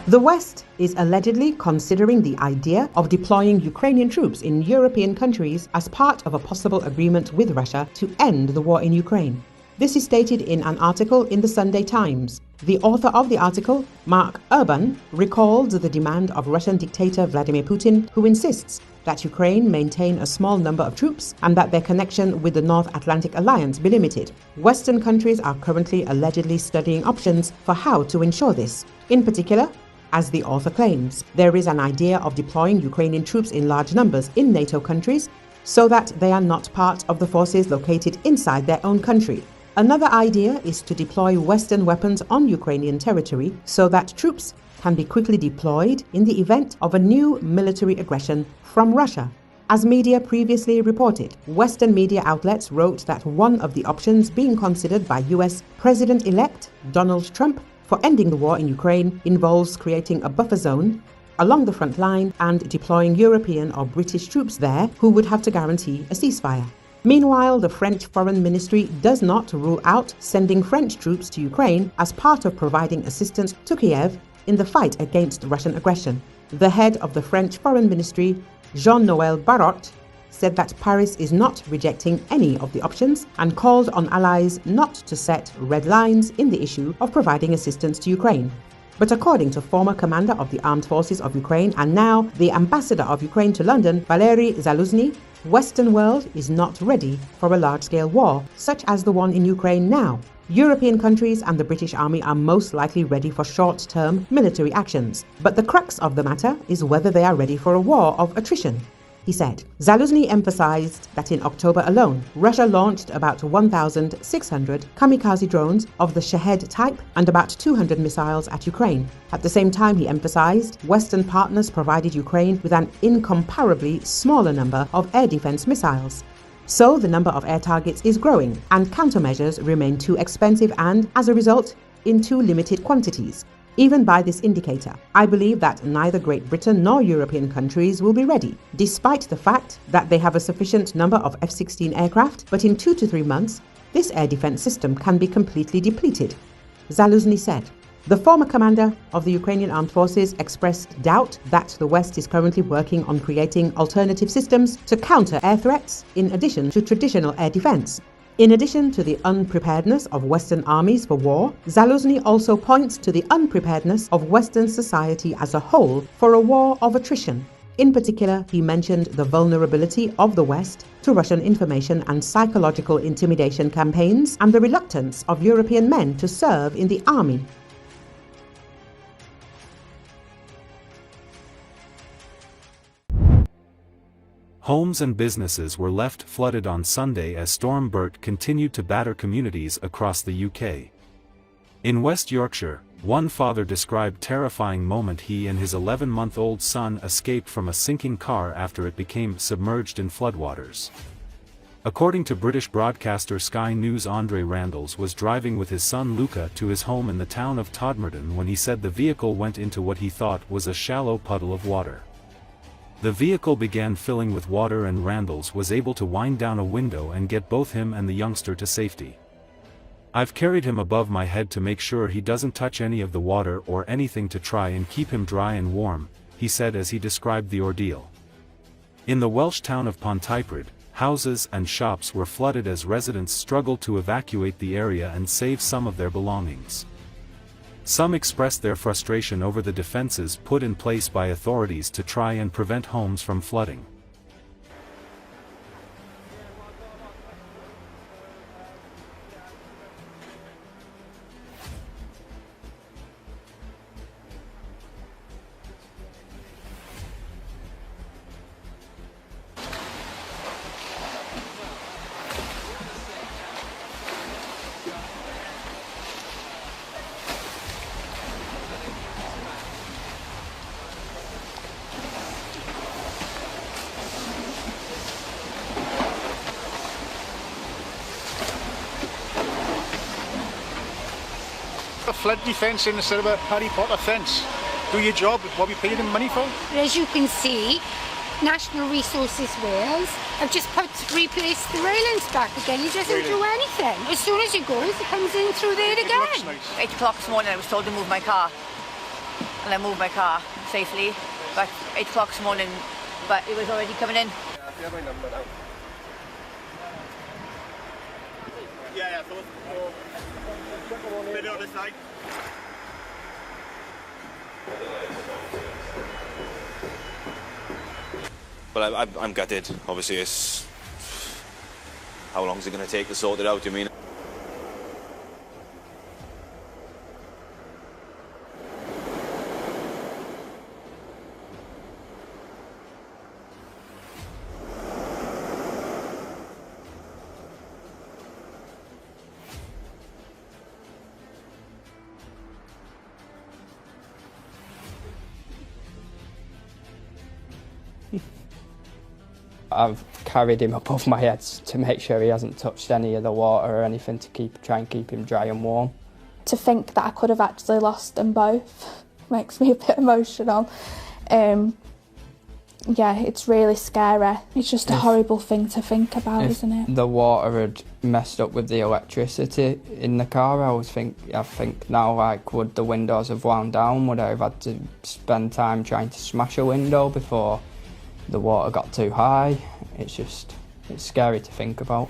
The West is allegedly considering the idea of deploying Ukrainian troops in European countries as part of a possible agreement with Russia to end the war in Ukraine. This is stated in an article in the Sunday Times. The author of the article, Mark Urban, recalled the demand of Russian dictator Vladimir Putin, who insists that Ukraine maintain a small number of troops and that their connection with the North Atlantic Alliance be limited. Western countries are currently allegedly studying options for how to ensure this. In particular, as the author claims, there is an idea of deploying Ukrainian troops in large numbers in NATO countries so that they are not part of the forces located inside their own country. Another idea is to deploy Western weapons on Ukrainian territory so that troops can be quickly deployed in the event of a new military aggression from Russia. As media previously reported, Western media outlets wrote that one of the options being considered by US President-elect Donald Trump for ending the war in Ukraine involves creating a buffer zone along the front line and deploying European or British troops there who would have to guarantee a ceasefire. Meanwhile, the French Foreign Ministry does not rule out sending French troops to Ukraine as part of providing assistance to Kiev in the fight against Russian aggression. The head of the French Foreign Ministry, Jean-Noel Barrot, said that Paris is not rejecting any of the options and called on allies not to set red lines in the issue of providing assistance to Ukraine. But according to former commander of the Armed Forces of Ukraine and now the ambassador of Ukraine to London, Valery Zaluzny, Western world is not ready for a large-scale war, such as the one in Ukraine now. European countries and the British Army are most likely ready for short-term military actions. But the crux of the matter is whether they are ready for a war of attrition, he said. Zaluzny emphasized that in October alone, Russia launched about 1,600 kamikaze drones of the Shahed type and about 200 missiles at Ukraine. At the same time, he emphasized Western partners provided Ukraine with an incomparably smaller number of air defense missiles. So the number of air targets is growing, and countermeasures remain too expensive and, as a result, in too limited quantities. Even by this indicator, I believe that neither Great Britain nor European countries will be ready, despite the fact that they have a sufficient number of F-16 aircraft, but in 2 to 3 months, this air defense system can be completely depleted, Zaluzny said. The former commander of the Ukrainian Armed Forces expressed doubt that the West is currently working on creating alternative systems to counter air threats in addition to traditional air defense. In addition to the unpreparedness of Western armies for war, Zaluzny also points to the unpreparedness of Western society as a whole for a war of attrition. In particular, he mentioned the vulnerability of the West to Russian information and psychological intimidation campaigns and the reluctance of European men to serve in the army. Homes and businesses were left flooded on Sunday as Storm Bert continued to batter communities across the UK. In West Yorkshire, one father described terrifying moment he and his 11-month-old son escaped from a sinking car after it became submerged in floodwaters. According to British broadcaster Sky News, Andre Randalls was driving with his son Luca to his home in the town of Todmorden when he said the vehicle went into what he thought was a shallow puddle of water. The vehicle began filling with water and Randalls was able to wind down a window and get both him and the youngster to safety. "I've carried him above my head to make sure he doesn't touch any of the water or anything to try and keep him dry and warm," he said as he described the ordeal. In the Welsh town of Pontypridd, houses and shops were flooded as residents struggled to evacuate the area and save some of their belongings. Some expressed their frustration over the defenses put in place by authorities to try and prevent homes from flooding. A flood defence instead of a Harry Potter fence. Do your job, what we pay them money for. As you can see, National Resources Wales have just replaced the railings back again. He doesn't do anything. As soon as he goes, he comes in through there again. Nice. 8 o'clock this morning I was told to move my car. and I moved my car safely. But 8 o'clock this morning, but it was already coming in. Yeah, so middle of the side. Well, I'm gutted. Obviously, it's how long is it going to take to sort it out? You mean? I've carried him above my head to make sure he hasn't touched any of the water or anything to try and keep him dry and warm. To think that I could have actually lost them both makes me a bit emotional. Yeah, it's really scary. It's just a horrible thing to think about, isn't it? The water had messed up with the electricity in the car. I think now, like, would the windows have wound down? Would I have had to spend time trying to smash a window before the water got too high? It's scary to think about.